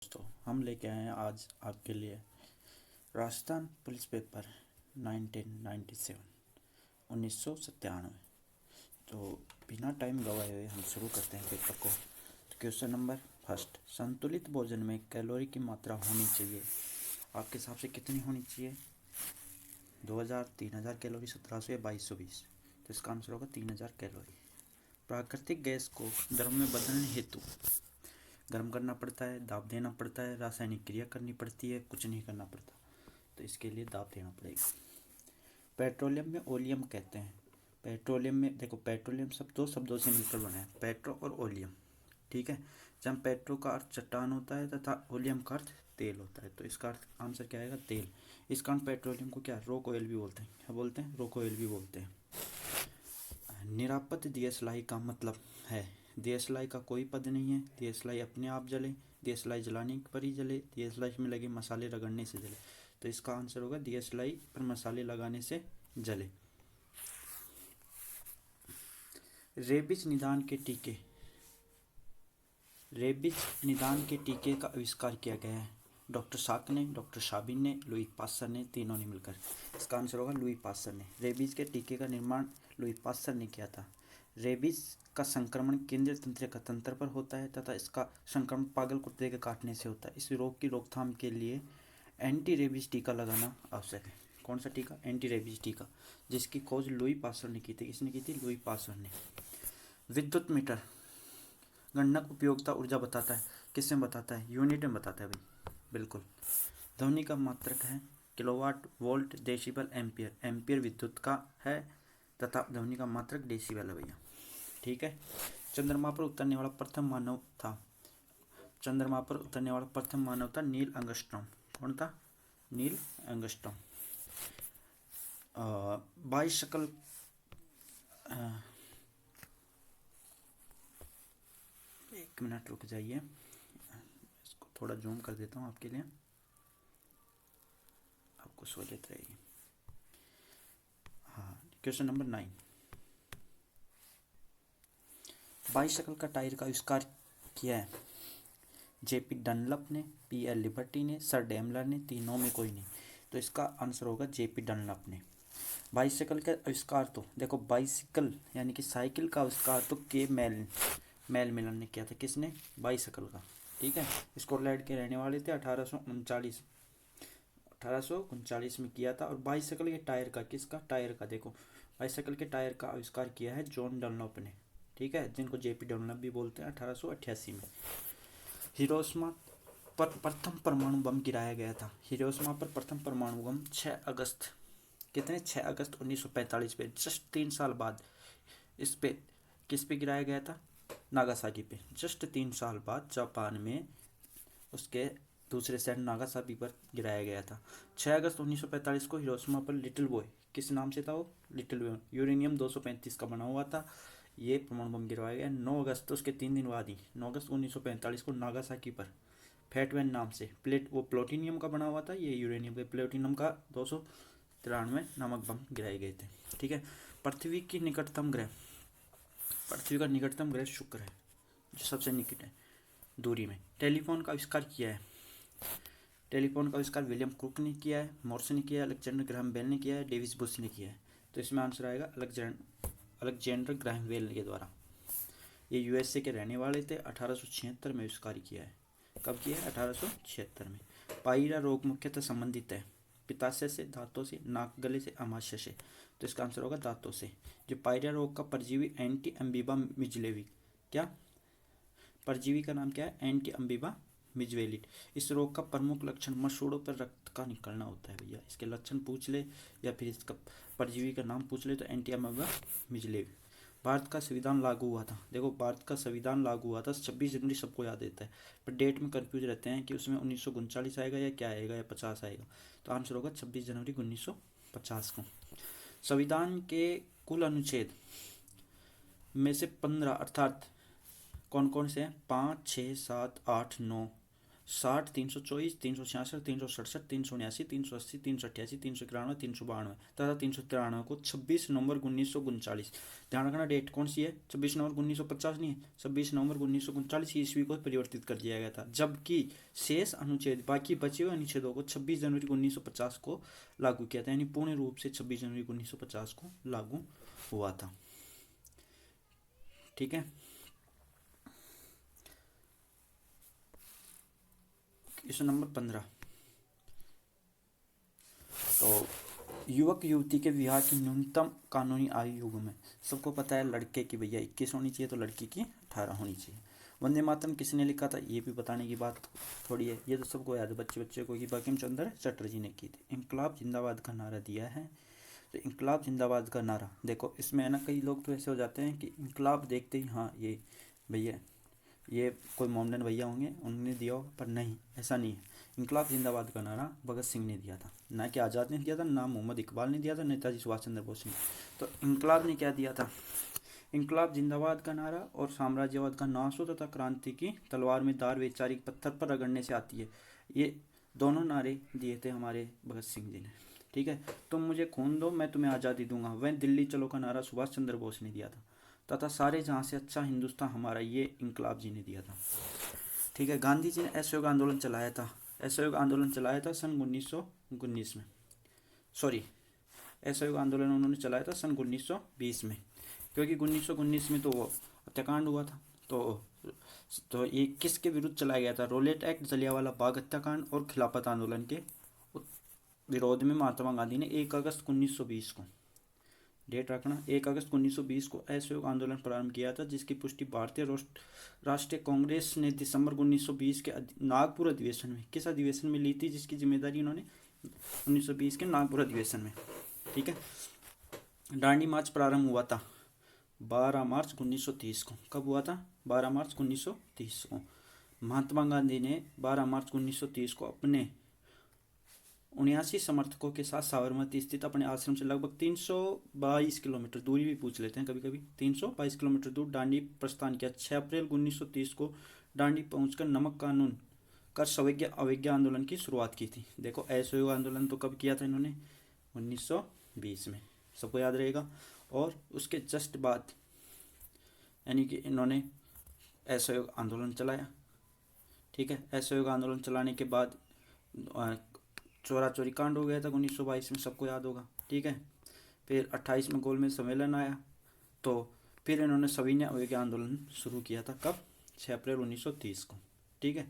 दोस्तों, हम लेके आए हैं आज आपके लिए राजस्थान पुलिस पेपर 1997 1997। तो बिना टाइम गवाए हुए हम शुरू करते हैं पेपर को। तो क्वेश्चन नंबर फर्स्ट, संतुलित भोजन में कैलोरी की मात्रा होनी चाहिए, आपके हिसाब से कितनी होनी चाहिए? 2000, 3000 कैलोरी, 1700 या 2220? तो इसका आंसर होगा 3000 कैलोरी। प्राकृतिक गैस को द्रव में बदलने हेतु गर्म करना पड़ता है, दाब देना पड़ता है, रासायनिक क्रिया करनी पड़ती है, कुछ नहीं करना पड़ता, तो इसके लिए दाब देना पड़ेगा। पेट्रोलियम में ओलियम कहते हैं। पेट्रोलियम में देखो, पेट्रोलियम सब दो शब्दों से मिलकर बना है, पेट्रो और ओलियम। ठीक है, जब पेट्रो का अर्थ चट्टान होता है तथा ओलियम का अर्थ तेल होता है, तो इसका अर्थ आंसर क्या आएगा? तेल। इस कारण पेट्रोलियम को क्या रॉक ऑयल भी बोलते हैं। क्या बोलते हैं? रॉक ऑयल भी बोलते हैं। निरापद दियशलाई का मतलब है, दियशलाई का कोई पद नहीं है, दियशलाई अपने आप जले, दियशलाई जलाने पर ही जले, दियशलाई में लगे मसाले रगड़ने से जले, तो इसका आंसर होगा दियशलाई पर मसाले लगाने से जले। रेबीज निदान के टीके, रेबीज निदान के टीके का आविष्कार किया गया है। डॉक्टर शाक ने, डॉक्टर शाबिन ने, लुई पास्चर ने, तीनों ने मिलकर। इसका आंसर होगा लुई पास्चर ने। रेबीज के टीके का निर्माण लुई पास्चर ने किया था। रेबीज का संक्रमण केंद्रीय तंत्रिका तंत्र पर होता है तथा इसका संक्रमण पागल कुत्ते के काटने से होता है। इस रोग की रोकथाम के लिए एंटी रेबीज टीका लगाना आवश्यक है। कौन सा टीका? एंटी रेबीज टीका, जिसकी खोज लुई पास्चर ने की थी। किसने की थी? लुई पास्चर ने। विद्युत मीटर गणक उपयोगिता ऊर्जा बताता है। किसमें बताता है? यूनिट में बताता है भाई, बिल्कुल। ध्वनि का मात्रक है kilowatt, volt, decibel, ampere. Ampere विद्युत का है तथा ध्वनि का मात्रक डेसिबल है भैया। ठीक है। चंद्रमा पर उतरने वाला प्रथम मानव था, चंद्रमा पर उतरने वाला प्रथम मानव था नील आर्मस्ट्रांग। कौन था? Neil Armstrong. बाइसिकल, एक मिनट रुक जाइए, इसको थोड़ा जूम कर देता हूँ आपके लिए, आपको सहूलियत रहेगी। हाँ, क्वेश्चन नंबर 9, बाइसिकल का टायर का आविष्कार किया है जेपी डनलप ने, पीएल लिबर्टी ने, सर डेमलर ने, तीनों में कोई नहीं, तो इसका आंसर होगा जेपी डनलप ने। बाइसिकल का आविष्कार तो देखो, बाइसिकल यानी कि साइकिल का आविष्कार तो के मेल मिलन ने किया था। किसने? बाइसिकल का। ठीक है, स्कॉटलैंड के रहने वाले थे। 1839 में किया था। और बाइसिकल के टायर का, किसका टायर का? देखो, बाइसिकल के टायर का आविष्कार किया है जॉन डनलॉप ने। ठीक है, जिनको जेपी डनलॉप भी बोलते हैं। 1888 में हिरोशिमा पर प्रथम परमाणु बम गिराया गया था। हिरोशिमा पर प्रथम परमाणु बम 6 अगस्त, कितने? 6 अगस्त 1945 पे, जस्ट 3 साल बाद इस पे, किस पे गिराया गया था? नागासाकी पे। जस्ट 3 साल बाद जापान में उसके दूसरे शहर नागासाकी पर गिराया गया था। 6 अगस्त 1945 को हिरोशिमा पर लिटिल बॉय, किस नाम से था वो? Little boy. यूरेनियम 235 का बना हुआ था। ये परमाणु बम गिरवाया गया 9 अगस्त, तो उसके 3 दिन बाद ही 9 अगस्त 1945 को नागासाकी पर फैटमैन नाम से वो प्लूटोनियम का बना हुआ था, ये यूरेनियम के प्लूटोनियम का 293 नामक बम गिराए गए थे। ठीक है। पृथ्वी की निकटतम ग्रह, पृथ्वी का निकटतम ग्रह शुक्र है, जो सबसे निकट है दूरी में। टेलीफोन का आविष्कार किया है, टेलीफोन का आविष्कार विलियम कुक ने किया है, मोर्स ने किया है, अलेक्जेंडर ग्राहम बेल ने किया है, डेविस बुश ने किया है। तो इसमें आंसर आएगा अलेक्जेंडर ग्राहम बेल के द्वारा। ये यूएसए के रहने वाले थे। 1876 में आविष्कार किया है। कब किया है? 1876 में। पायरिया रोग मुख्यतः संबंधित है पित्ताशय से, दांतों से, नाक, गले से, अमाशय से, तो इसका आंसर होगा दांतों से। जो पायरिया रोग का परजीवी एंटी अम्बीबा मिजलेवी, क्या परजीवी का नाम क्या है? एंटी अम्बीबा मिजवेलिट। इस रोग का प्रमुख लक्षण मसूड़ों पर रक्त का निकलना होता है भैया। इसके लक्षण पूछ ले या फिर इसका परजीवी का नाम पूछ ले तो एंटी अम्बीबा मिजलेवी। भारत का संविधान लागू हुआ था, देखो भारत का संविधान लागू हुआ था 26 जनवरी, सबको याद रहता है, पर डेट में कंफ्यूज रहते हैं कि उसमें 1939 आएगा या क्या आएगा या 50 आएगा। तो आंसर होगा 26 जनवरी 1950 को। संविधान के कुल अनुच्छेद में से 15 अर्थात कौन कौन से हैं? 5, 6, 7, 8, 9, 60, 324, 366, 367, 379, 380, 388, 391, 392 तथा 393 को 26 नवंबर 1939, ध्यान रखना डेट कौन सी है, 26 नवंबर 1950 नहीं है, 26 नवंबर 1939 ईस्वी को परिवर्तित कर दिया गया था, जबकि शेष अनुच्छेद बाकी बचे हुए अनुच्छेदों को 26 जनवरी 1950 को लागू किया था, यानी पूर्ण रूप से 26 जनवरी 1950 को लागू हुआ था। ठीक है, क्वेश्चन नंबर 15। तो युवक युवती के विवाह की न्यूनतम कानूनी आयु में सबको पता है लड़के की भैया 21 होनी चाहिए, तो लड़की की 18 होनी चाहिए। वंदे मातरम किसने लिखा था, ये भी बताने की बात थोड़ी है, ये तो सबको याद है बच्चे को कि बंकिम चंद्र चटर्जी ने की थी। इनकलाब जिंदाबाद का नारा दिया है, तो इनकलाब जिंदाबाद का नारा देखो, इसमें है ना कई लोग तो ऐसे हो जाते हैं कि इनकलाब देखते ही हाँ ये भैया ये कोई मोमडन भैया होंगे उन्होंने दिया होगा, पर नहीं, ऐसा नहीं है। इनकलाब जिंदाबाद का नारा भगत सिंह ने दिया था, ना कि आज़ाद ने दिया था, ना मोहम्मद इकबाल ने दिया था, नेताजी सुभाष चंद्र बोस ने। तो इनकलाब ने क्या दिया था, इनकलाब जिंदाबाद का नारा और साम्राज्यवाद का नाश हो तथा क्रांति की तलवार में दार वैचारिक पत्थर पर रगड़ने से आती है, ये दोनों नारे दिए थे हमारे भगत सिंह जी ने। ठीक है, तुम मुझे खून दो मैं तुम्हें आज़ादी दूंगा, वह दिल्ली चलो का नारा सुभाष चंद्र बोस ने दिया था, तथा सारे जहाँ से अच्छा हिंदुस्तान हमारा, ये इनकलाब जी ने दिया था। ठीक है, गांधी जी ने असहयोग आंदोलन चलाया था, असहयोग आंदोलन चलाया था सन 1919 में, सॉरी असहयोग आंदोलन उन्होंने चलाया था सन 1920 में, क्योंकि 1919 में तो वो हत्याकांड हुआ था। तो ये किसके विरुद्ध चलाया गया था, रोलेट एक्ट, जलियांवाला बाग हत्याकांड और खिलाफत आंदोलन के विरोध में महात्मा गांधी ने 1 अगस्त 1920 को, डेट रखना, 1 अगस्त 1920 को असहयोग आंदोलन प्रारंभ किया था, जिसकी पुष्टि भारतीय राष्ट्रीय कांग्रेस ने दिसंबर 1920 के नागपुर अधिवेशन में, किस अधिवेशन में ली थी, जिसकी जिम्मेदारी उन्होंने 1920 के नागपुर अधिवेशन में। ठीक है, दांडी मार्च प्रारंभ हुआ था 12 मार्च 1930 को, कब हुआ था, 12 मार्च 1930 को। महात्मा गांधी ने 12 मार्च 1930 को अपने 79 समर्थकों के साथ साबरमती स्थित अपने आश्रम से लगभग 322 किलोमीटर, दूरी भी पूछ लेते हैं कभी कभी, 322 किलोमीटर दूर दांडी प्रस्थान किया। 6 अप्रैल 1930 को दांडी पहुंचकर नमक कानून कर सवैज्ञा अवज्ञा आंदोलन की शुरुआत की थी। देखो असहयोग आंदोलन तो कब किया था इन्होंने, 1920 में, सबको याद रहेगा। और उसके जस्ट बाद यानी कि इन्होंने असहयोग आंदोलन चलाया। ठीक है, असहयोग आंदोलन चलाने के बाद चोरा चोरी कांड हो गया था 1922 में, सबको याद होगा। ठीक है, फिर 28 में गोलमेज सम्मेलन आया, तो फिर इन्होंने सविनय अवज्ञा आंदोलन शुरू किया था, कब, 6 अप्रैल 1930 को। ठीक है,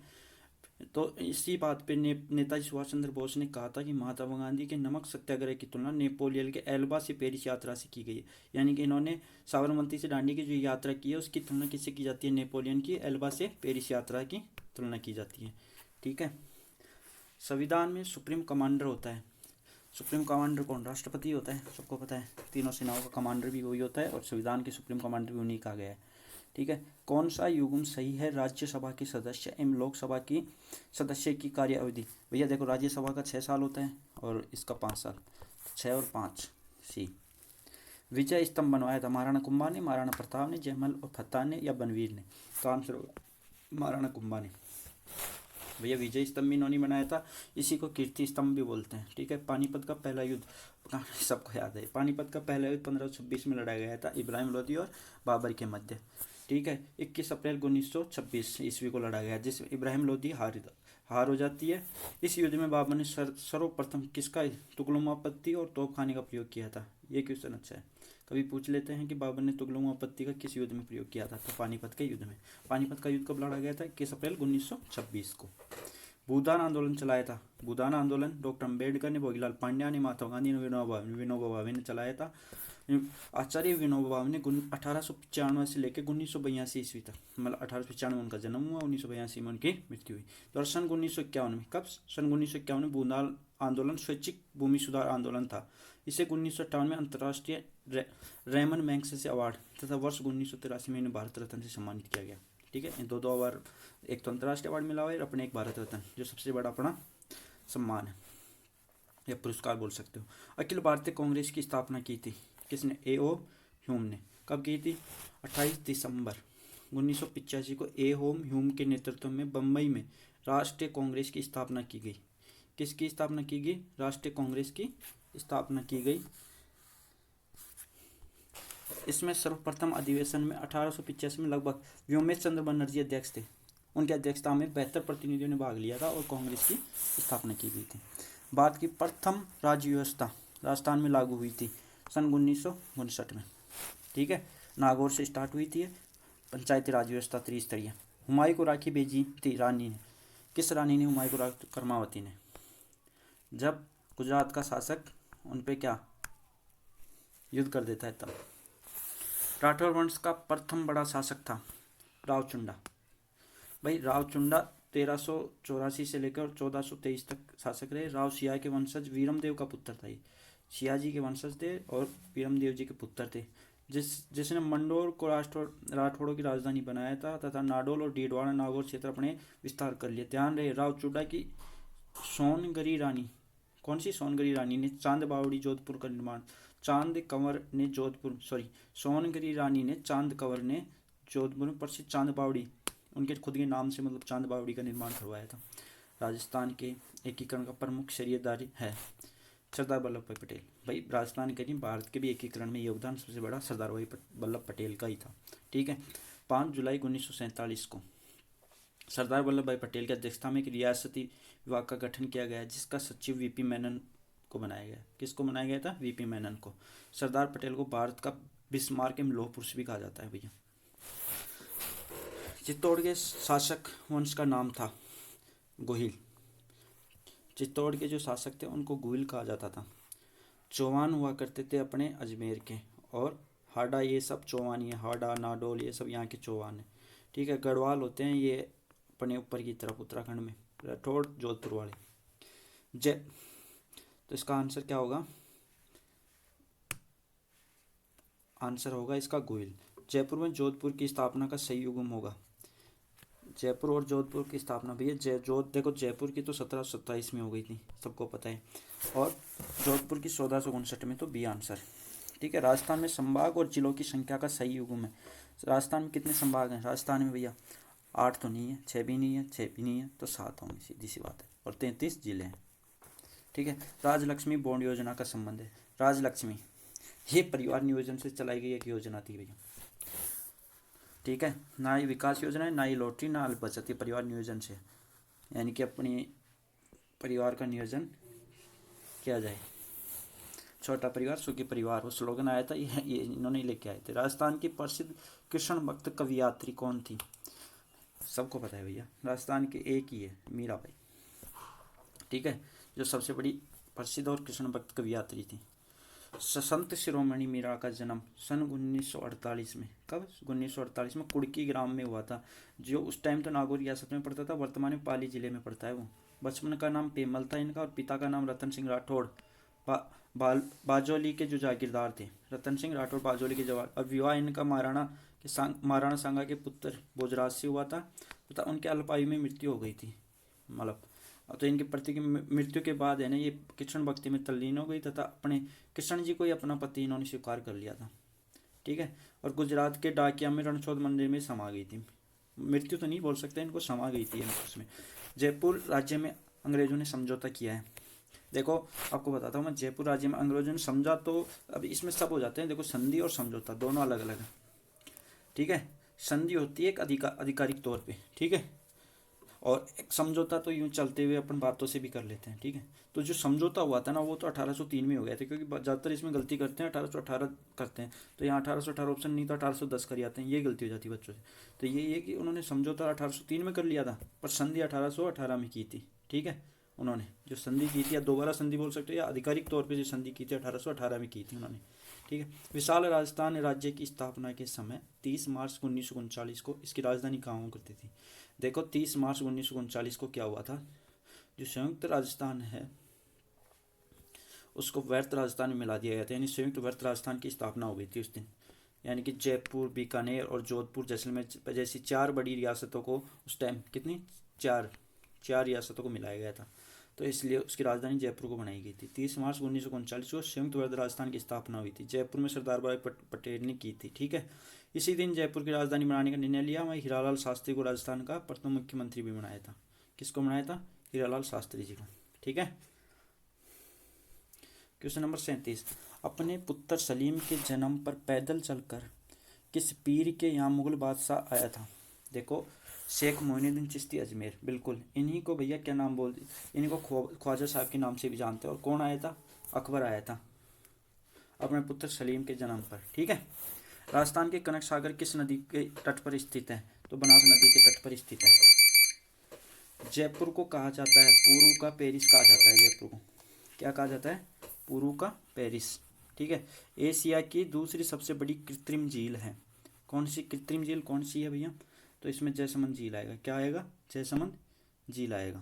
तो इसी बात पे नेताजी सुभाष चंद्र बोस ने कहा था कि महात्मा गांधी के नमक सत्याग्रह की तुलना नेपोलियन के एल्बा से पेरिस यात्रा से की गई है, यानी कि इन्होंने साबरमती से दांडी की जो यात्रा की है उसकी तुलना किससे की जाती है, नेपोलियन की एल्बा से पेरिस यात्रा की तुलना की जाती है। ठीक है, संविधान में सुप्रीम कमांडर होता है, सुप्रीम कमांडर कौन, राष्ट्रपति होता है, सबको पता है, तीनों सेनाओं का कमांडर भी वही होता है और संविधान के सुप्रीम कमांडर भी उन्हीं कहा गया है। ठीक है, कौन सा युग्म सही है राज्यसभा के सदस्य एवं लोकसभा की सदस्य की कार्य अवधि, भैया देखो राज्यसभा का 6 साल होता है और इसका 5 साल, 6 और 5 सी। विजय स्तंभ बनवाया था महाराणा कुंभा ने, महाराणा प्रताप ने, जयमल और फतेह ने या बनवीर ने, तो आंसर होगा महाराणा कुंभा ने। भैया विजय स्तंभ भी इन्होंने बनाया था, इसी को कीर्ति स्तंभ भी बोलते हैं। ठीक है, पानीपत का पहला युद्ध सबको याद है, पानीपत का पहला युद्ध 1526 में लड़ा गया था इब्राहिम लोदी और बाबर के मध्य। ठीक है, 21 अप्रैल 1926 ईस्वी को लड़ा गया, जिसमें इब्राहिम लोदी हार हो जाती है। इस युद्ध में बाबर ने सर्वप्रथम किसका, तुगलक पत्ती और तोपखाने का प्रयोग किया था, ये क्वेश्चन अच्छा है, कभी पूछ लेते हैं कि बाबर ने तुगलक पत्ती का किस युद्ध में प्रयोग किया था, तो पानीपत के युद्ध में। पानीपत का युद्ध कब लड़ा गया था, 21 अप्रैल 1926 को। भूदान आंदोलन चलाया था, भूदान आंदोलन डॉक्टर अम्बेडकर ने, भोगीलाल पांड्या ने, महात्मा गांधी ने, विनोबा भावे ने चलाया था। आचार्य विनोबा भावे ने 1895 से लेकर 1982 ईस्वी तक, मतलब 1895 में उनका जन्म हुआ, 1982 में उनकी मृत्यु हुई। तो सन 1951 में, कब, सन 1951 में भूदान आंदोलन स्वैच्छिक भूमि सुधार आंदोलन था। इसे 1958 में अंतर्राष्ट्रीय रेमन मैग्सेसे अवार्ड तथा वर्ष 1983 में इन्हें भारत रत्न से सम्मानित किया गया। ठीक है, इन दो अवार्ड, एक तो अंतर्राष्ट्रीय अवार्ड मिला हुआ है और अपने एक भारत रत्न, जो सबसे बड़ा अपना सम्मान है या पुरस्कार बोल सकते हो। अखिल भारतीय कांग्रेस की स्थापना की थी किसने, A.O. ह्यूम ने, कब की थी, 28 दिसंबर 1985 को A.O. ह्यूम के नेतृत्व में बम्बई में राष्ट्रीय कांग्रेस की स्थापना की गई। किसकी स्थापना की गई? राष्ट्रीय कांग्रेस की स्थापना की गई। इसमें सर्वप्रथम अधिवेशन में 1885 में लगभग व्योमेश चंद्र बनर्जी अध्यक्ष थे। उनकी अध्यक्षता में 72 प्रतिनिधियों ने भाग लिया था और कांग्रेस की स्थापना की गई थी। भारत की प्रथम राज्य व्यवस्था राजस्थान में लागू हुई थी सन 1959 में। ठीक है, नागौर से स्टार्ट हुई थी पंचायती राज व्यवस्था त्रिस्तरीय। हुमायूं को राखी भेजी थी रानी ने। किस रानी ने हुमायूं को राखी? कर्मावती ने। जब गुजरात का शासक उन पे क्या युद्ध कर देता है तब। राठौर वंश का प्रथम बड़ा शासक था रावचुंडा। भाई रावचुंडा 1384 से लेकर 1423 तक शासक रहे। राव सिया के वंशज वीरमदेव का पुत्र था। ये सिया जी के वंशज थे और वीरमदेव जी के पुत्र थे, जिसने मंडोर को राठौड़ों की राजधानी बनाया था तथा नाडोल और डीडवाड़ा नागौर क्षेत्र अपने विस्तार कर लिए। ध्यान रहे, रावचुंडा की सोनगरी रानी, कौन सी सोनगरी रानी ने चांद बावड़ी जोधपुर का निर्माण, सोनगरी रानी ने चांद कंवर ने जोधपुर में प्रसिद्ध चांद बावड़ी, उनके खुद के नाम से मतलब चांद बावड़ी का निर्माण करवाया था। राजस्थान के एकीकरण का प्रमुख शरीरदारी है सरदार वल्लभ भाई पटेल। भाई राजस्थान के नहीं, भारत के भी एकीकरण में योगदान सबसे बड़ा सरदार वल्लभ पटेल का ही था। ठीक है, 5 जुलाई 1947 को सरदार वल्लभ भाई पटेल की अध्यक्षता में एक रियासती विभाग का गठन किया गया, जिसका सचिव वीपी मेनन को बनाया गया। किसको बनाया गया था? वीपी मेनन को। सरदार पटेल को भारत का बिस्मार्क एवं लौह पुरुष भी कहा जाता है भैया। चित्तौड़ के शासक वंश का नाम था गोहिल। चित्तौड़ के जो शासक थे उनको गोहिल कहा जाता था। चौहान हुआ करते थे अपने अजमेर के, और हाडा ये सब चौहान ही है, हाडा नाडोल ये सब यहाँ के चौहान है। ठीक है, गढ़वाल होते हैं ये अपने ऊपर की तरफ उत्तराखंड में, राठौड़ जोधपुर वाले। जय, तो इसका आंसर क्या होगा? आंसर होगा इसका गोहिल। जयपुर में जोधपुर की स्थापना का सही युग्म होगा। जयपुर और जोधपुर की स्थापना भैया देखो जयपुर की तो 1727 में हो गई थी, सबको पता है, और जोधपुर की 1459 में, तो बी आंसर। ठीक है, राजस्थान में संभाग और जिलों की संख्या का सही युग्म है। राजस्थान में कितने संभाग हैं? राजस्थान में भैया 8 तो नहीं है, 6 भी नहीं है, 6 भी नहीं है, तो 7 होंगे, सीधी सी बात है, और 33 जिले हैं। ठीक है, राजलक्ष्मी बॉन्ड योजना का संबंध है। राजलक्ष्मी ये परिवार नियोजन से चलाई गई एक योजना थी भैया। ठीक है, ना ही विकास योजना है, ना ही लॉटरी, ना अल्प बचत, ये परिवार नियोजन से, यानी कि अपनी परिवार का नियोजन किया जाए। छोटा परिवार सुखी परिवार, वो स्लोगन आया था, ये इन्होंने लेके आए थे। राजस्थान की प्रसिद्ध कृष्ण भक्त कवियात्री कौन थी? सबको पता है भैया, राजस्थान के एक ही है, मीराबाई। ठीक है, जो सबसे बड़ी प्रसिद्ध और कृष्ण भक्त कवियात्री थी। संत शिरोमणि मीरा का जन्म सन 1948 में, कब? 1948 में कुड़की ग्राम में हुआ था, जो उस टाइम तो नागौर रियासत में पड़ता था, वर्तमान में पाली जिले में पड़ता है वो। बचपन का नाम पेमल था इनका, और पिता का नाम रतन सिंह राठौड़ बाजोली के जो जागीरदार थे, रतन सिंह राठौड़ बाजोली के जवान। और विवाह इनका महाराणा सांगा के पुत्र भोजराज से हुआ था तथा उनके अल्पायु में मृत्यु हो गई थी। मतलब तो इनकी पति की मृत्यु के बाद है ना, ये कृष्ण भक्ति में तल्लीन हो गई तथा अपने कृष्ण जी को ही अपना पति इन्होंने स्वीकार कर लिया था। ठीक है, और गुजरात के डाकिया में रणछोड़ मंदिर में समा गई थी। मृत्यु तो नहीं बोल सकते, इनको समा गई थी उसमें। जयपुर राज्य में अंग्रेजों ने समझौता किया है। देखो आपको बताता हूँ मैं, जयपुर राज्य में अंग्रेजों ने समझा, तो अब इसमें सब हो जाते हैं। देखो संधि और समझौता दोनों अलग अलग है। ठीक है, संधि होती है एक आधिकारिक तौर पे, ठीक है, और एक समझौता तो यूँ चलते हुए अपन बातों से भी कर लेते हैं। ठीक है, तो जो समझौता हुआ था ना, वो तो 1803 में हो गया था, क्योंकि ज़्यादातर इसमें गलती करते हैं 1818 करते हैं, तो यहाँ 1818 ऑप्शन नहीं, तो 1810 कर जाते हैं, ये गलती हो जाती है बच्चों से। तो ये कि उन्होंने समझौता 1803 में कर लिया था, पर संधि 1818 में की थी। ठीक है, उन्होंने जो संधि की थी, या दोबारा संधि बोल सकते हो, या आधिकारिक तौर पर जो संधि की थी 1818 में की थी उन्होंने। ठीक है, विशाल राजस्थान राज्य की स्थापना के समय 30 मार्च 1939 को इसकी राजधानी कहाँ हुआ करती थी? देखो 30 मार्च 1939 को क्या हुआ था, जो संयुक्त राजस्थान है उसको व्यर्थ राजस्थान में मिला दिया गया था, यानी संयुक्त व्यर्थ राजस्थान की स्थापना हो गई थी उस दिन। यानी कि जयपुर, बीकानेर और जोधपुर, जैसलमेर जैसी 4 बड़ी रियासतों को उस टाइम कितनी चार रियासतों को मिलाया गया था, तो इसलिए उसकी राजधानी जयपुर को बनाई गई थी। 30 मार्च 1939 को संयुक्त व्यर्थ राजस्थान की स्थापना हुई थी, जयपुर में सरदार वल्लभ पटेल ने की थी। ठीक है, इसी दिन जयपुर की राजधानी बनाने का निर्णय लिया। वहीं हीरालाल शास्त्री को राजस्थान का प्रथम मुख्यमंत्री भी बनाया था। किसको बनाया था? हीरालाल शास्त्री जी को। ठीक है। क्वेश्चन नंबर 37, अपने पुत्र सलीम के जन्म पर पैदल चलकर किस पीर के यहाँ मुगल बादशाह आया था? देखो, शेख मोइनुद्दीन चिश्ती अजमेर, बिल्कुल इन्हीं को भैया क्या नाम बोलते, इन्हीं को ख्वाजा साहब के नाम से भी जानते हैं। और कौन आया था? अकबर आया था अपने पुत्र सलीम के जन्म पर। ठीक है। राजस्थान के कनक सागर किस नदी के तट पर स्थित है? तो बनास नदी के तट पर स्थित है। जयपुर को कहा जाता है पुरू का पेरिस कहा जाता है। जयपुर को क्या कहा जाता है? पुरू का पेरिस। ठीक है। एशिया की दूसरी सबसे बड़ी कृत्रिम झील है। कौन सी कृत्रिम झील कौन सी है भैया? तो इसमें जयसमंद झील आएगा। क्या आएगा? जयसमंद झील आएगा।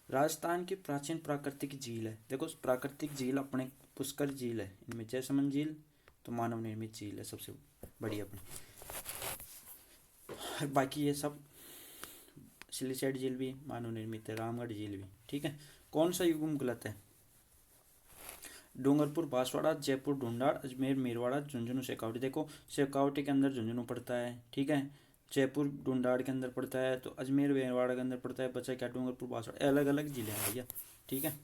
राजस्थान की प्राचीन प्राकृतिक झील है। देखो, प्राकृतिक झील अपने पुष्कर झील है, इनमें जयसमंद झील तो मानव निर्मित झील है सबसे बड़ी अपनी। बाकी ये सब सिलिचेट झील भी मानव निर्मित है, रामगढ़ झील भी। ठीक है। कौन सा युग्म गलत है? डूंगरपुर बांसवाड़ा, जयपुर ढूंढाड़, अजमेर मेरवाड़ा, झुंझुनू शेखावटी। देखो, शेखावटी के अंदर झुंझुनू पड़ता है। ठीक है। जयपुर ढूंढाड़ के अंदर पड़ता है, तो अजमेर मेरवाड़ा के अंदर पड़ता है। बचा क्या? डूंगरपुर बांसवाड़ा। अलग अलग जिले हैं भैया। ठीक है।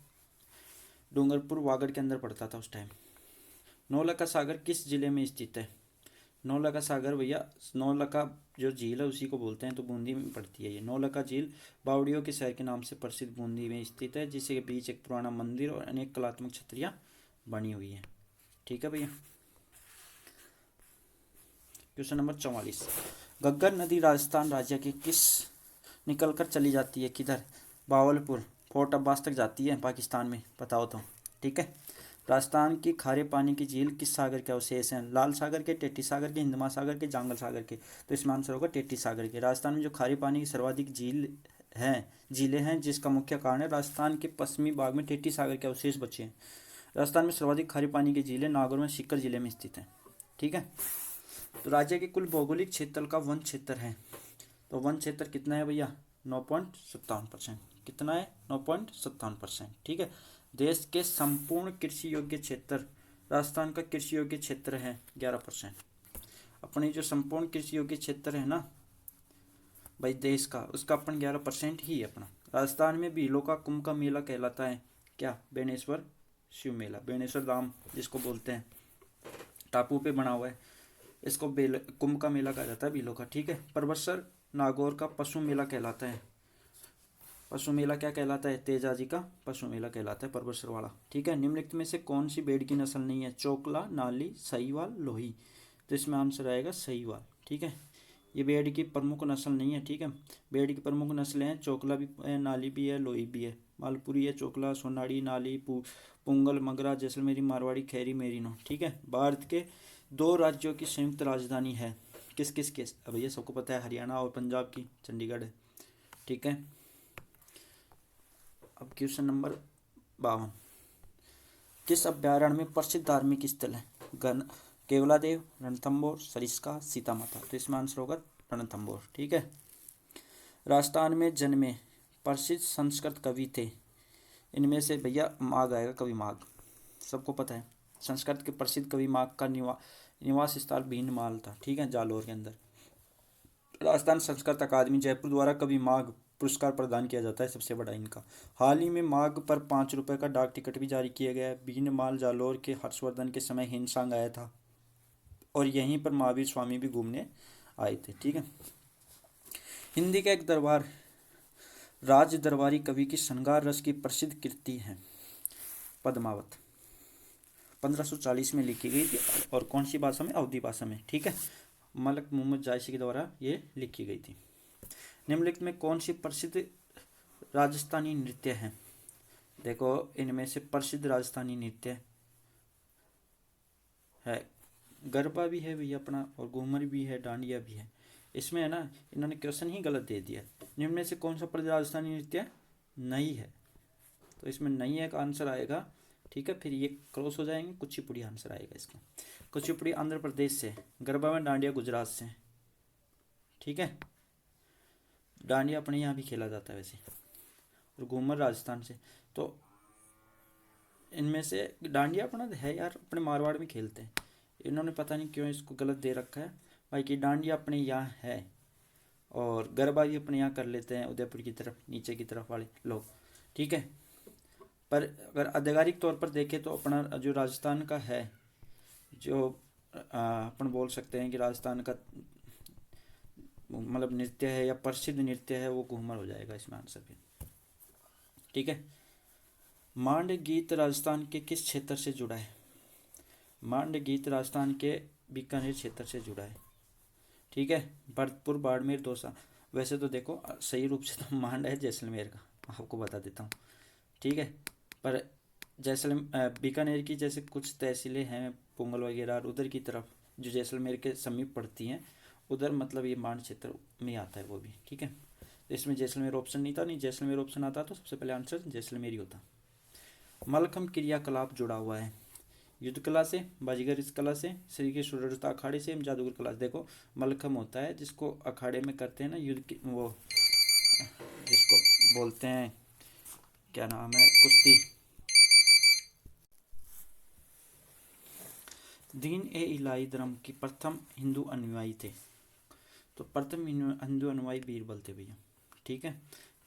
डूंगरपुर वागड़ के अंदर पड़ता था उस टाइम। नौलखा सागर किस जिले में स्थित है? नौलखा सागर भैया, नौलखा जो झील है उसी को बोलते हैं, तो बूंदी में पड़ती है ये। नौलखा झील बावड़ियों के शहर के नाम से प्रसिद्ध बूंदी में स्थित है, जिसके बीच एक पुराना मंदिर और अनेक कलात्मक छतरियाँ बनी हुई हैं। ठीक है भैया। क्वेश्चन नंबर 44, घग्गर नदी राजस्थान राज्य के किस निकलकर चली जाती है? किधर? बावलपुर, फोर्ट अब्बास तक जाती है पाकिस्तान में, बताओ तो। ठीक है। राजस्थान की खारे पानी की झील किस सागर के अवशेष हैं? लाल सागर के, टेटी सागर के, हिंद महासागर के, जांगल सागर के। तो इसमें आंसर होगा टेटी सागर के। राजस्थान में जो खारे पानी की सर्वाधिक झीलें हैं, जिसका मुख्य कारण है राजस्थान के पश्चिमी भाग में टेटी सागर के अवशेष बचे हैं। राजस्थान में सर्वाधिक खारे पानी की झीलें नागौर में सीकर जिले में स्थित हैं। ठीक है। तो राज्य के कुल भौगोलिक क्षेत्र का वन क्षेत्र है, तो वन क्षेत्र कितना है भैया? 9.57%। कितना है? 9.57%। ठीक है। देश के संपूर्ण कृषि योग्य क्षेत्र, राजस्थान का कृषि योग्य क्षेत्र है 11%। अपनी जो संपूर्ण कृषि योग्य क्षेत्र है ना भाई देश का, उसका अपन 11% ही है अपना। राजस्थान में भीलों का कुंभ का मेला कहलाता है क्या? बेनेश्वर शिव मेला, बेनेश्वर धाम जिसको बोलते हैं, टापू पे बना हुआ है, इसको कुंभ का मेला कहा जाता है भीलों का। ठीक है। परबतसर नागौर का पशु मेला कहलाता है। पशु मेला क्या कहलाता है? तेजाजी का पशु मेला कहलाता है परबतसर वाला। ठीक है। निम्नलिखित में से कौन सी भेड़ की नस्ल नहीं है? चोकला, नाली, सहीवाल, लोही। तो इसमें आंसर आएगा सहीवाल। ठीक है। ये भेड़ की प्रमुख नस्ल नहीं है। ठीक है। भेड़ की प्रमुख नस्लें हैं, चोकला भी है, नाली भी है, लोही भी है। मालपुरी है, चोकला, सोनाड़ी, नाली, पुंगल, मगरा, जैसलमेरी, मारवाड़ी, खैरी, मेरिनो। ठीक है। भारत के 2 राज्यों की संयुक्त राजधानी है, किस किस के? अब ये सबको पता है, हरियाणा और पंजाब की चंडीगढ़ है। ठीक है। अब क्वेश्चन नंबर 52, किस अभ्यारण्य में प्रसिद्ध धार्मिक स्थल है? केवलादेव, रणथंभौर, सरिस्का, सीता माता। तो इसमें आंसर होगा रणथंभौर। ठीक है। राजस्थान में जन्मे प्रसिद्ध संस्कृत कवि थे, इनमें से भैया माघ आएगा, कवि माघ, सबको पता है। संस्कृत के प्रसिद्ध कवि माघ का निवास स्थल भीनमाल था। ठीक है। जालोर के अंदर। राजस्थान संस्कृत अकादमी जयपुर द्वारा कवि माघ पुरस्कार प्रदान किया जाता है, सबसे बड़ा इनका। हाल ही में माघ पर 5 रुपये का डाक टिकट भी जारी किया गया है। भीनमाल जालोर के हर्षवर्धन के समय हिंसांग आया था, और यहीं पर महावीर स्वामी भी घूमने आए थे। ठीक है। हिंदी का एक दरबार राज दरबारी कवि की श्रृंगार रस की प्रसिद्ध कृति है पद्मावत, 1540 में लिखी गई थी, और कौन सी भाषा में? अवधी भाषा में। ठीक है। मलक मोहम्मद जायसी के द्वारा ये लिखी गई थी। निम्नलिखित में कौन सी प्रसिद्ध राजस्थानी नृत्य है? देखो, इनमें से प्रसिद्ध राजस्थानी नृत्य है, गरबा भी है भैया अपना, और घूमर भी है, डांडिया भी है। इसमें है ना, इन्होंने क्वेश्चन ही गलत दे दिया। निम्न में से कौन सा प्रसिद्ध राजस्थानी नृत्य नहीं है? तो इसमें नहीं है का आंसर आएगा। ठीक है। फिर ये क्रॉस हो जाएंगे, कुचिपुड़ी आंसर आएगा इसका। कुचिपुड़ी आंध्र प्रदेश से, गरबा में डांडिया गुजरात से। ठीक है। डांडिया अपने यहाँ भी खेला जाता है वैसे, और घूमर राजस्थान से। तो इनमें से डांडिया अपना है यार, अपने मारवाड़ में खेलते हैं, इन्होंने पता नहीं क्यों इसको गलत दे रखा है। भाई की डांडिया अपने यहाँ है, और गरबा भी अपने यहाँ कर लेते हैं उदयपुर की तरफ, नीचे की तरफ वाले लोग, ठीक है। पर अगर आधिकारिक तौर पर देखें तो अपना जो राजस्थान का है, जो अपन बोल सकते हैं कि राजस्थान का मतलब नृत्य है या प्रसिद्ध नृत्य है, वो घूमर हो जाएगा इसमें आंसर भी, ठीक है। मांड गीत राजस्थान के किस क्षेत्र से जुड़ा है? मांड गीत राजस्थान के बीकानेर क्षेत्र से जुड़ा है, ठीक है। भरतपुर, बाड़मेर, दौसा। वैसे तो देखो सही रूप से तो मांड है जैसलमेर का, आपको बता देता हूँ, ठीक है। पर बीकानेर की जैसे कुछ तहसीलें हैं पुंगल वगैरह, और उधर की तरफ जो जैसलमेर के समीप पड़ती हैं, उधर मतलब ये मांड क्षेत्र में आता है वो भी, ठीक है। इसमें जैसलमेर ऑप्शन नहीं था, नहीं जैसलमेर ऑप्शन आता तो सबसे पहले आंसर जैसलमेर ही होता। मलखम क्रियाकलाप जुड़ा हुआ है युद्ध कला से, बाजीगर इस कला से, श्री के सूर्यता अखाड़े से, जादूगर कला से। देखो मलखम होता है जिसको अखाड़े में करते हैं ना युद्ध की, वो जिसको बोलते हैं क्या नाम है, कुश्ती। दीन ए इलाही धर्म की प्रथम हिंदू अनुयायी थे, तो प्रथम हिंदू अनुयायी बीरबल थे भैया, ठीक है।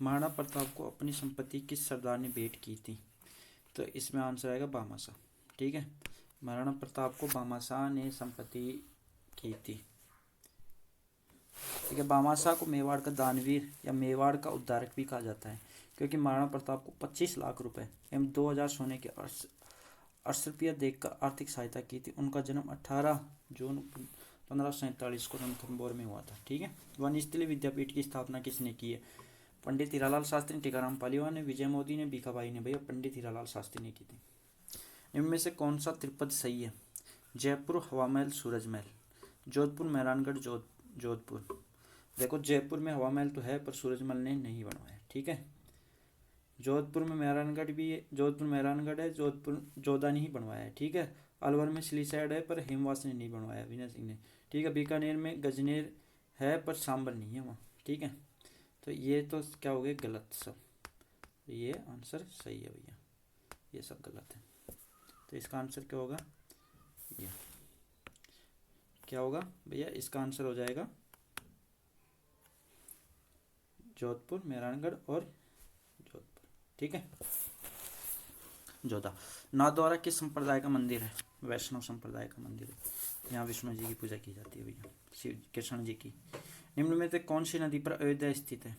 महाराणा प्रताप को अपनी संपत्ति किस सरदार ने भेंट की थी? तो इसमें आंसर आएगा भामाशाह, ठीक है। महाराणा प्रताप को भामाशाह ने संपत्ति की थी, ठीक है। भामाशाह को मेवाड़ का दानवीर या मेवाड़ का उद्धारक भी कहा जाता है, क्योंकि महाराणा प्रताप को 25 लाख रुपए एवं 2000 सोने के रुपया देकर आर्थिक सहायता की थी। उनका जन्म 18 जून 1547 को रणथंभौर में हुआ था, ठीक है। वनस्थली विद्यापीठ की स्थापना किसने की है? पंडित हीरालाल शास्त्री, टीकाराम पालीवाल ने, विजय मोदी ने, भीखाबाई ने। भैया पंडित हीरालाल शास्त्री ने की थी। इनमें से कौन सा त्रिपद सही है? जयपुर, हवा महल, सूरज महल, जोधपुर, मेहरानगढ़, जोधपुर। देखो जयपुर में हवा महल तो है पर सूरज महल ने नहीं बनवाया, ठीक है। जोधपुर में मेहरानगढ़ भी है, जोधपुर मेहरानगढ़ है, जोधपुर जोधा ने ही बनवाया है, ठीक है। अलवर में सिलीसाइड है पर हेमवास ने नहीं बनवाया, विनय सिंह ने, ठीक है। बीकानेर में गजनेर है पर सांबर नहीं है वहाँ, ठीक है। तो ये तो क्या हो गए गलत सब, ये आंसर सही है भैया, ये सब गलत है। तो इसका आंसर क्या होगा? ये क्या होगा भैया? इसका आंसर हो जाएगा जोधपुर, मेहरानगढ़ और जोधपुर, ठीक है। जोधा। नाथद्वारा किस संप्रदाय का मंदिर है? वैष्णव संप्रदाय का मंदिर है, यहाँ विष्णु जी की पूजा की जाती है भैया, शिव कृष्ण जी की। निम्न में से कौन सी नदी पर अयोध्या स्थित है?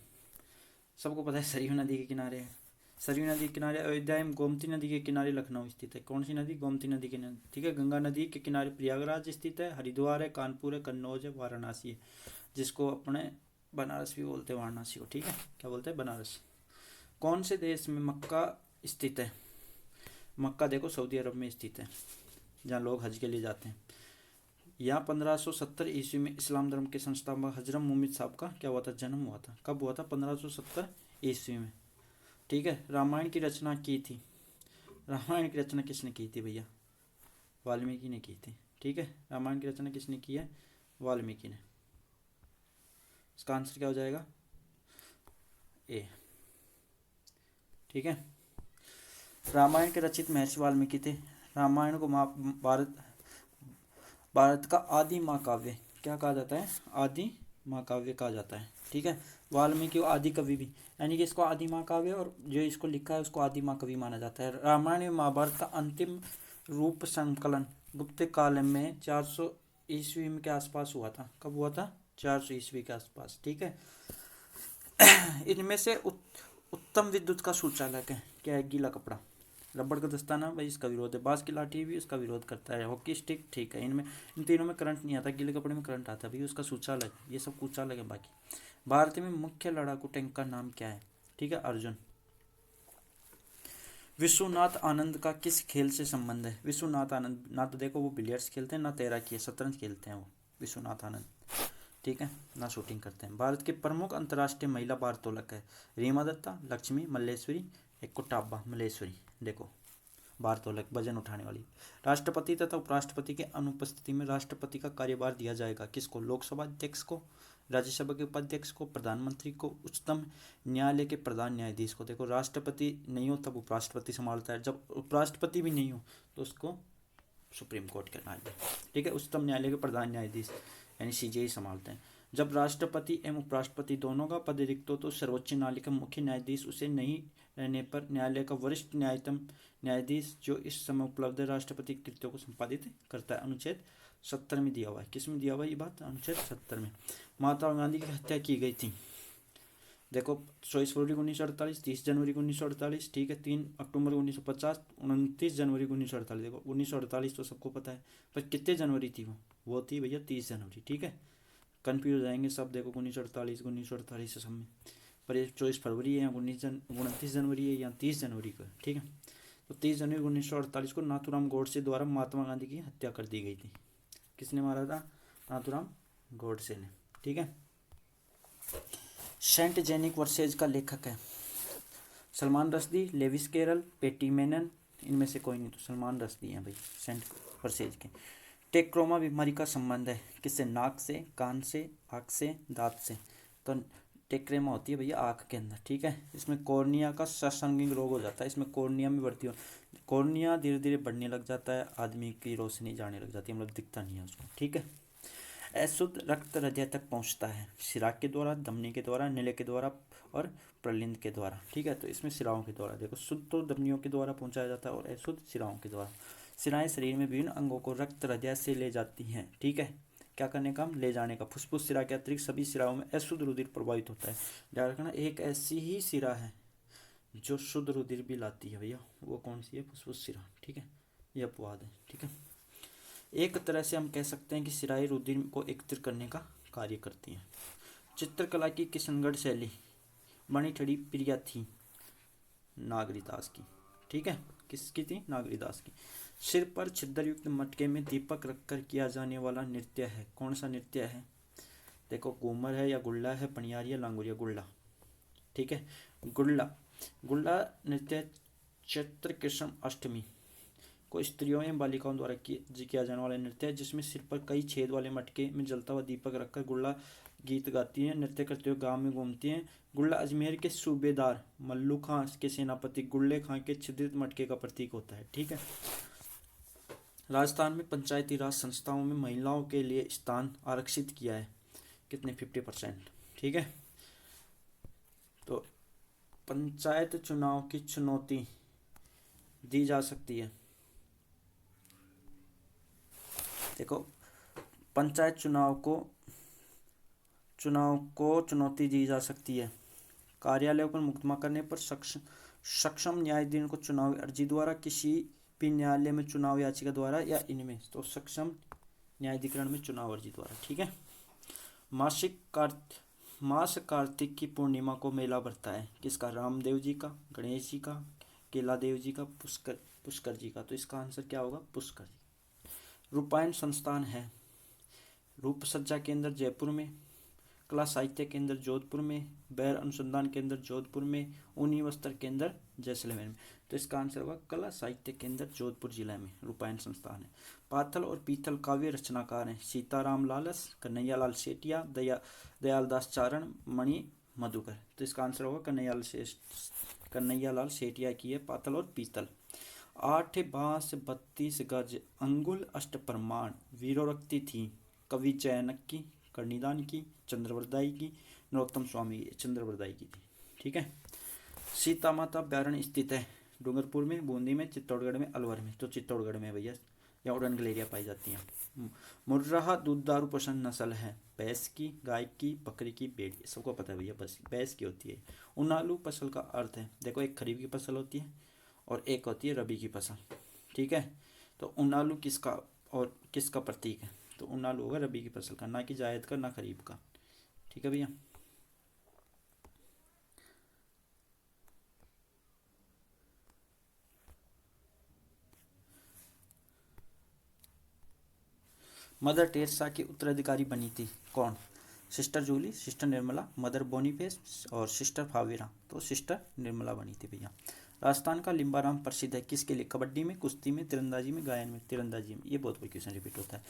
सबको पता है सरयू नदी के किनारे है, सरयू नदी के किनारे अयोध्या एवं गोमती नदी के किनारे लखनऊ स्थित है। कौन सी नदी? गोमती नदी के किनारे, ठीक है। गंगा नदी के किनारे प्रयागराज स्थित है, हरिद्वार है, कानपुर है, कन्नौज है, वाराणसी है, जिसको अपने बनारस भी बोलते हैं वाराणसी को, ठीक है। क्या बोलते हैं? बनारस। कौन से देश में मक्का स्थित है? मक्का देखो सऊदी अरब में स्थित है, जहाँ लोग हज के लिए जाते हैं। यहाँ 1570 ईस्वी में इस्लाम धर्म के संस्थापक हजरत मोहम्मद साहब का क्या हुआ था? जन्म हुआ था। कब हुआ था? 1570 ईस्वी में, ठीक है। रामायण की रचना की थी, रामायण की रचना किसने की थी भैया? वाल्मीकि ने की थी, ठीक है। रामायण की रचना किसने की है? वाल्मीकि ने। इसका आंसर क्या हो जाएगा? ए, ठीक है। रामायण के रचित महर्षि वाल्मीकि थे। रामायण को भारत का आदि महाकाव्य क्या कहा जाता है? आदि महाकाव्य कहा जाता है, ठीक है। वाल्मीकि आदि कवि भी, यानी कि इसको आदि महाकाव्य, और जो इसको लिखा है उसको आदि महाकवि माना जाता है। रामायण एवं महाभारत का अंतिम रूप संकलन गुप्त काल में 400 ईस्वी के आसपास हुआ था। कब हुआ था? 400 ईस्वी के आसपास, ठीक है। इनमें से उत्तम विद्युत का सूचालक है क्या है? गीला कपड़ा। रबड़ का दस्ताना भाई इसका विरोध है, बांस की लाठी भी इसका विरोध करता है, हॉकी स्टिक, ठीक है। इनमें इन तीनों में करंट नहीं आता, गीले कपड़े में करंट आता है भाई, उसका सूचालक है। ये सब कुचालक है बाकी। भारत में मुख्य लड़ाकू टैंक का नाम क्या है? ठीक है, अर्जुन। विश्वनाथ आनंद का किस खेल से संबंध है? विश्वनाथ आनंद ना तो देखो वो बिलियर्ड्स खेलते हैं, ना तैराकी है, शतरंज खेलते हैं वो विश्वनाथ आनंद, ठीक है, ना शूटिंग करते हैं। भारत के प्रमुख अंतर्राष्ट्रीय महिला भारोत्तोलक है रीमा दत्ता, लक्ष्मी मल्लेश्वरी, एक को टाब्बा मल्लेश्वरी। देखो भारोत्तोलक, वजन उठाने वाली। राष्ट्रपति तथा उपराष्ट्रपति के अनुपस्थिति में राष्ट्रपति का कार्यभार दिया जाएगा किसको? लोकसभा अध्यक्ष को, राज्यसभा के उपाध्यक्ष को, प्रधानमंत्री को, उच्चतम न्यायालय के प्रधान न्यायाधीश को। देखो राष्ट्रपति नहीं हो तब उपराष्ट्रपति संभालता है, जब उपराष्ट्रपति भी नहीं हो तो उसको सुप्रीम कोर्ट के न्यायालय, ठीक है, उच्चतम न्यायालय के प्रधान न्यायाधीश। यानी सीजेआई संभालते हैं। जब राष्ट्रपति एवं उपराष्ट्रपति दोनों का पद रिक्त हो तो सर्वोच्च न्यायालय का मुख्य न्यायाधीश उसे नहीं रहने पर न्यायालय का वरिष्ठ न्यायतम न्यायाधीश जो इस समय उपलब्ध राष्ट्रपति कृत्यों को संपादित करता है। अनुच्छेद 70 में दिया हुआ है। किस में दिया हुआ है ये बात? अनुच्छेद 70 में। महात्मा गांधी की हत्या की गई थी, देखो 24 फरवरी 1948, 30 जनवरी 1948, ठीक है, 3 अक्टूबर 1950, 29 जनवरी 1948। देखो 1948 तो सबको पता है, पर कितने जनवरी थी वो थी भैया 30 जनवरी, ठीक है। कन्फ्यूज हो जाएंगे सब, देखो 1948 से सब में, पर ये 24 फरवरी है या 29 जनवरी है या 30 जनवरी को, ठीक है। तो 30 जनवरी 1948 को नाथूराम गोडसे द्वारा महात्मा गांधी की हत्या कर दी गई थी। किसने मारा था? नाथूराम गोडसे ने, ठीक है। सेंट जेनिक वर्सेज का लेखक है सलमान रश्दी, लेविस कैरल, पेटी मेनन, इनमें से कोई नहीं तो सलमान रश्दी हैं भाई सेंट वर्सेज के। टेक्रोमा बीमारी का संबंध है किससे? नाक से, कान से, आँख से, दांत से। तो टेक्रेमा होती है भैया आँख के अंदर, ठीक है। इसमें कॉर्निया का ससंगिक रोग हो जाता है, इसमें कॉर्निया में बढ़ती हो, कॉर्निया धीरे धीरे बढ़ने लग जाता है, आदमी की रोशनी जाने लग जाती है, मतलब दिखता नहीं है उसको, ठीक है। अशुद्ध रक्त हृदय तक पहुंचता है शिरा के द्वारा, धमनी के द्वारा, नीले के द्वारा और प्रलिंद के द्वारा, ठीक है। तो इसमें शिराओं के द्वारा, देखो शुद्ध तो धमनियों के द्वारा पहुंचाया जाता है और अशुद्ध शिराओं के द्वारा। शिराएं शरीर में विभिन्न अंगों को रक्त हृदय से ले जाती हैं, ठीक है। क्या करने का? ले जाने का। फुसफुस शिरा के अतिरिक्त सभी शिराओं में अशुद्ध रुधिर प्रभावित होता है। ध्यान रखना, एक ऐसी ही शिरा है जो शुद्ध रुधिर भी लाती है भैया, वो कौन सी है? फुसफुस शिरा, ठीक है, ये अपवाद है, ठीक है। एक तरह से हम कह सकते हैं कि शिराएं रुधिर को एकत्रित करने का कार्य करती हैं। चित्रकला की किशनगढ़ शैली मणिठड़ी प्रिया थी नागरीदास की, ठीक है। किसकी थी? नागरीदास की। सिर पर छिद्रयुक्त मटके में दीपक रखकर किया जाने वाला नृत्य है, कौन सा नृत्य है? देखो घूमर है या गुल्ला है, पनियारी या लांगुरिया? गुल्ला, ठीक है। गुल्ला नृत्य चैत्र कृष्ण अष्टमी को स्त्रियों एवं बालिकाओं द्वारा किया जाने वाला नृत्य है जिसमें सिर पर कई छेद वाले मटके में जलता हुआ दीपक रखकर गुल्ला गीत गाती हैं, नृत्य करते हुए गांव में घूमती हैं। गुल्ला अजमेर के सूबेदार मल्लू खां के सेनापति गुल्ले खां के छिद्रित मटके का प्रतीक होता है, ठीक है। राजस्थान में पंचायती राज संस्थाओं में महिलाओं के लिए स्थान आरक्षित किया है, कितने? 50%, ठीक है। तो पंचायत चुनाव की चुनौती दी जा सकती है, देखो पंचायत चुनाव को चुनौती दी जा सकती है। कार्यालयों पर मुकदमा करने पर सक्षम न्यायाधीश को चुनावी अर्जी द्वारा, किसी भी न्यायालय में चुनाव याचिका द्वारा या इनमें, तो सक्षम न्यायाधिकरण में चुनाव अर्जी द्वारा, ठीक है। मास कार्तिक की पूर्णिमा को मेला भरता है, किसका? रामदेव जी का, गणेश जी का, केला देव जी का, पुष्कर जी का। तो इसका आंसर क्या होगा? पुष्कर जी। रूपायन संस्थान है रूप सज्जा केंद्र जयपुर में, कला साहित्य केंद्र जोधपुर में, बैर अनुसंधान केंद्र जोधपुर में, ऊनी वस्त्र केंद्र जैसलमेर में। तो इसका आंसर होगा कला साहित्य केंद्र जोधपुर जिला में रूपायन संस्थान है। पाथल और पीथल काव्य रचनाकार हैं सीताराम लालस, कन्हैया लाल सेठिया, दयालदास चारण, मणि मधुकर। तो इसका आंसर होगा कन्हैया लाल सेठिया की है पाथल और पीतल। 8 बांस 32 गज अंगुल अष्ट प्रमाण वीरोरक्ति थी, कवि जैनक की, कर्णिदान की, चंद्रवरदाई की, नरोत्तम स्वामी की। चंद्रवरदाई की थी, ठीक है। सीता माता अभ्यारण्य स्थित है डूंगरपुर में, बूंदी में, चित्तौड़गढ़ में, अलवर में। तो चित्तौड़गढ़ में भैया या उड़न गलेरिया पाई जाती हैं। मुर्राह दूधदारू पशु नस्ल है, भैंस की, गाय की, बकरी की, भेड़, सबको पता है भैया, बस भैंस की होती है। उनालू फसल का अर्थ है, देखो एक खरीफ की फसल होती है और एक होती है रबी की फसल, ठीक है। तो उनालू किसका प्रतीक है? तो उनालू होगा रबी की फसल का, ना कि जायद का, ना खरीफ का, ठीक है भैया। मदर टेरेसा की उत्तराधिकारी बनी थी कौन? Sister Julie, sister Nirmala, mother Boniface और सिस्टर फावेरा। तो सिस्टर निर्मला बनी थी भैया। राजस्थान का लिम्बाराम प्रसिद्ध है किसके लिए? कबड्डी में, कुश्ती में, तीरंदाजी में, गायन में। तीरंदाजी में, ये बहुत बार क्वेश्चन रिपीट होता है।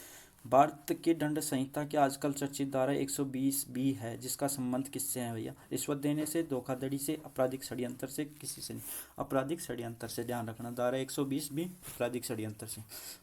भारत की दंड संहिता की आजकल चर्चित धारा 120 बी है, जिसका संबंध किससे है भैया? रिश्वत देने से, धोखाधड़ी से, आपराधिक षड्यंत्र से, किसी से नहीं। आपराधिक षड्यंत्र से, ध्यान रखना, धारा 120 बी आपराधिक षड्यंत्र से।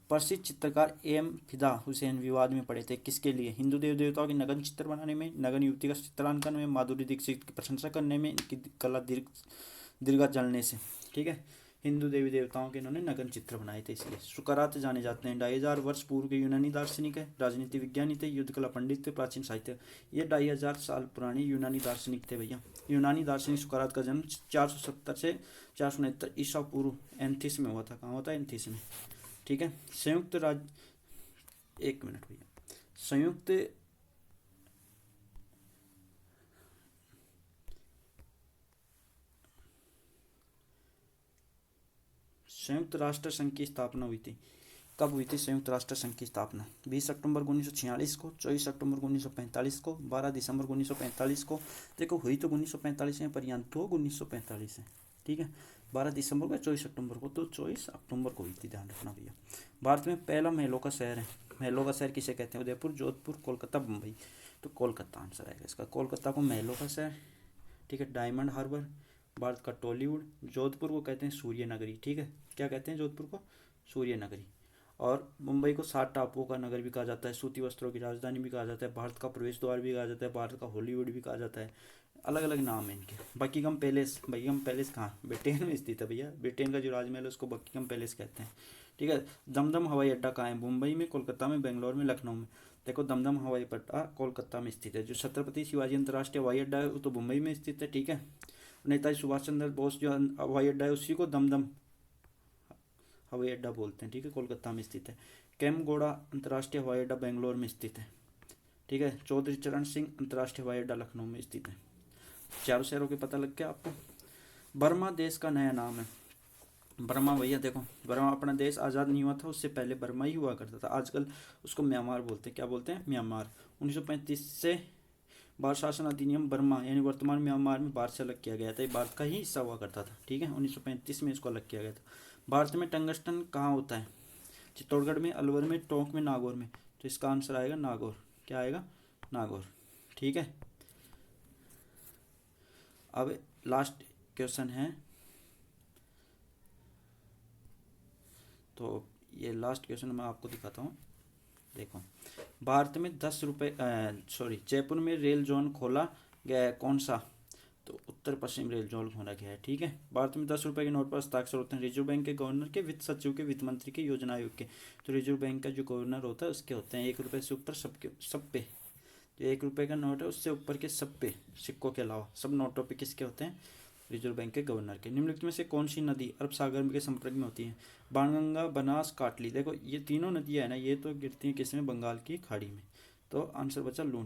प्रसिद्ध चित्रकार एम फिदा हुसैन विवाद में पड़े थे, किसके लिए? हिंदू देव देवताओं के नग्न चित्र बनाने में, नग्न युवती का चित्रांकन में, माधुरी दीक्षित की प्रशंसा करने में, इनकी कला दीर्घा जलने से। ठीक है, हिंदू देवी देवताओं के इन्होंने नग्न चित्र बनाए थे, इसलिए। सुकरात जाने जाते हैं 2500 वर्ष पूर्व के यूनानी दार्शनिक है, राजनीति विज्ञानी थे, युद्ध कला पंडित थे, प्राचीन साहित्य। ये 2500 साल पुराने यूनानी दार्शनिक थे भैया। यूनानी दार्शनिक सुकरात का जन्म 470 से 469 ईसा पूर्व एंथिस में हुआ था। कहाँ होता है? एंथिस में। ठीक है, संयुक्त राज्य, एक मिनट भैया, संयुक्त राष्ट्र संघ की स्थापना हुई थी। कब हुई थी संयुक्त राष्ट्र संघ की स्थापना? 20 अक्टूबर 1946 को, 24 अक्टूबर 1945 को, 12 दिसंबर 1945 को। देखो, हुई तो 1945 में, पर यहाँ तो 1945 है। ठीक है, 12 दिसंबर को, 24 अक्टूबर को, तो 24 अक्टूबर को हुई थी, ध्यान रखना भैया। भारत में पहला महलों का शहर है। महलों का शहर किसे कहते हैं? उदयपुर, जोधपुर, कोलकाता, मुंबई। तो कोलकाता आंसर आएगा इसका। कोलकाता को महलों का शहर, ठीक है। डायमंड हार्बर, भारत का टॉलीवुड। जोधपुर को कहते हैं सूर्य नगरी। ठीक है, क्या कहते हैं जोधपुर को? सूर्य नगरी। और मुंबई को 7 टापुओं का नगर भी कहा जाता है, सूती वस्त्रों की राजधानी भी कहा जाता है, भारत का प्रवेश द्वार भी कहा जाता है, भारत का हॉलीवुड भी कहा जाता है। अलग अलग नाम है इनके। बकिंगम पैलेस, बकिंगम पैलेस कहाँ? ब्रिटेन में स्थित है भैया। ब्रिटेन का जो राजमहल है उसको बकिंगम पैलेस कहते हैं। ठीक है, दमदम हवाई अड्डा कहाँ है? मुंबई में, कोलकाता में, बेंगलोर में, लखनऊ में। देखो, दमदम हवाई अड्डा कोलकाता में स्थित है। जो छत्रपति शिवाजी अंतर्राष्ट्रीय हवाई अड्डा है वो तो मुंबई में स्थित है। ठीक है, नेताजी सुभाष चंद्र बोस जो हवाई अड्डा है उसी को दमदम हवाई अड्डा बोलते हैं। ठीक है, कोलकाता में स्थित है। कैमगोड़ा अंतर्राष्ट्रीय हवाई अड्डा बेंगलोर में स्थित है। ठीक है, चौधरी चरण सिंह अंतर्राष्ट्रीय हवाई अड्डा लखनऊ में स्थित है। चारों शहरों के पता लग गया आपको। बर्मा देश का नया नाम है। बर्मा भैया देखो, बर्मा अपना देश आज़ाद नहीं हुआ था, उससे पहले बर्मा ही हुआ करता था। आजकल उसको म्यांमार बोलते हैं। क्या बोलते हैं? म्यांमार। 1935 से भारत शासन अधिनियम बर्मा यानी वर्तमान म्यांमार में भारत से अलग किया गया था। ये भारत का ही हिस्सा हुआ करता था। ठीक है, 1935 में इसको अलग किया गया था। भारत में टंगस्टन कहाँ होता है? चित्तौड़गढ़ में, अलवर में, टोंक में, नागौर में। तो इसका आंसर आएगा नागौर। क्या आएगा? नागौर। ठीक है, अब लास्ट क्वेश्चन है, तो ये लास्ट क्वेश्चन मैं आपको दिखाता हूँ। देखो, भारत में 10 रुपये जयपुर में रेल जोन खोला गया है, कौन सा? तो उत्तर पश्चिम रेल जोन खोला गया है। ठीक है, भारत में 10 रुपये के नोट पर हस्ताक्षर होते हैं रिजर्व बैंक के गवर्नर के, वित्त सचिव के, वित्त मंत्री के, योजना आयोग के। तो रिजर्व बैंक का जो गवर्नर होता है उसके होते हैं। 1 रुपये से ऊपर सबके सब पे, जो 1 रुपये का नोट है उससे ऊपर के सब पे, सिक्कों के अलावा सब नोटों पे किसके होते हैं? रिजर्व बैंक के गवर्नर के। निम्नलिखित में से कौन सी नदी अरब सागर के संपर्क में होती है? बाणगंगा, बनास, काटली। देखो, ये तीनों नदियाँ है ना, ये तो गिरती हैं किसमें? बंगाल की खाड़ी में। तो आंसर बचा लून।